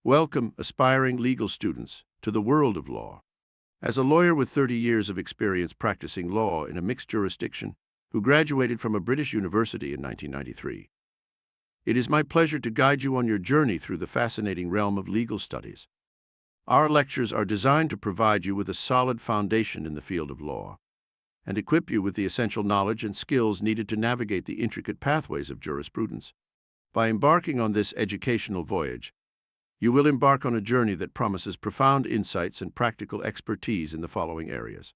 Welcome, aspiring legal students, to the world of law. As a lawyer with 30 years of experience practicing law in a mixed jurisdiction, who graduated from a British university in 1993, it is my pleasure to guide you on your journey through the fascinating realm of legal studies. Our lectures are designed to provide you with a solid foundation in the field of law and equip you with the essential knowledge and skills needed to navigate the intricate pathways of jurisprudence. By embarking on this educational voyage, you will embark on a journey that promises profound insights and practical expertise in the following areas.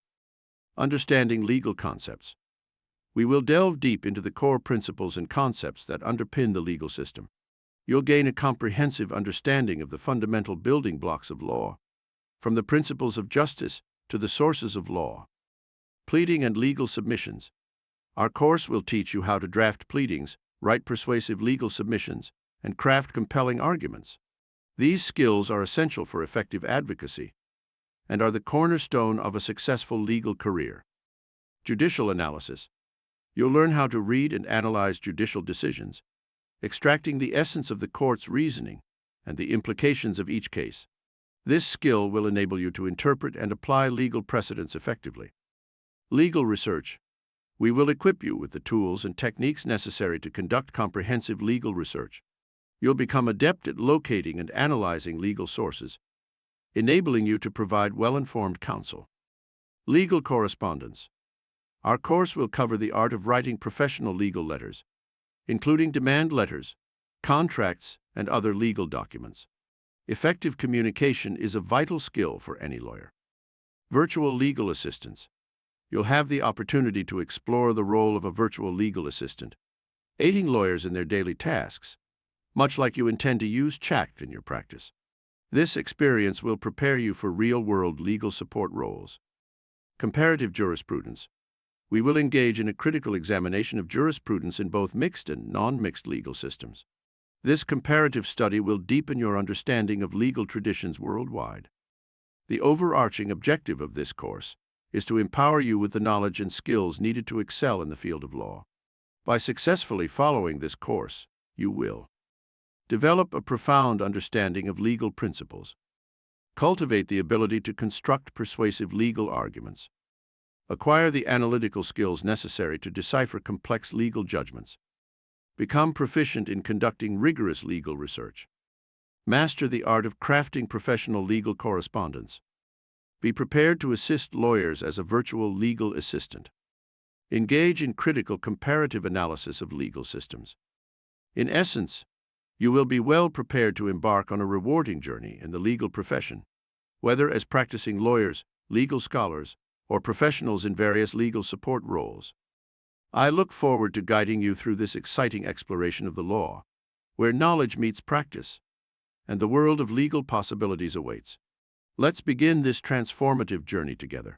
Understanding legal concepts. We will delve deep into the core principles and concepts that underpin the legal system. You'll gain a comprehensive understanding of the fundamental building blocks of law, from the principles of justice to the sources of law. Pleading and legal submissions. Our course will teach you how to draft pleadings, write persuasive legal submissions, and craft compelling arguments. These skills are essential for effective advocacy and are the cornerstone of a successful legal career. Judicial analysis. You'll learn how to read and analyze judicial decisions, extracting the essence of the court's reasoning and the implications of each case. This skill will enable you to interpret and apply legal precedents effectively. Legal research. We will equip you with the tools and techniques necessary to conduct comprehensive legal research. You'll become adept at locating and analyzing legal sources, enabling you to provide well-informed counsel. Legal correspondence. Our course will cover the art of writing professional legal letters, including demand letters, contracts, and other legal documents. Effective communication is a vital skill for any lawyer. Virtual legal assistants. You'll have the opportunity to explore the role of a virtual legal assistant, aiding lawyers in their daily tasks, much like you intend to use chat in your practice. This experience will prepare you for real-world legal support roles. Comparative jurisprudence. We will engage in a critical examination of jurisprudence in both mixed and non-mixed legal systems. This comparative study will deepen your understanding of legal traditions worldwide. The overarching objective of this course is to empower you with the knowledge and skills needed to excel in the field of law. By successfully following this course, you will develop a profound understanding of legal principles, cultivate the ability to construct persuasive legal arguments, acquire the analytical skills necessary to decipher complex legal judgments, become proficient in conducting rigorous legal research, master the art of crafting professional legal correspondence, be prepared to assist lawyers as a virtual legal assistant, engage in critical comparative analysis of legal systems. In essence, you will be well prepared to embark on a rewarding journey in the legal profession, whether as practicing lawyers, legal scholars, or professionals in various legal support roles. I look forward to guiding you through this exciting exploration of the law, where knowledge meets practice, and the world of legal possibilities awaits. Let's begin this transformative journey together.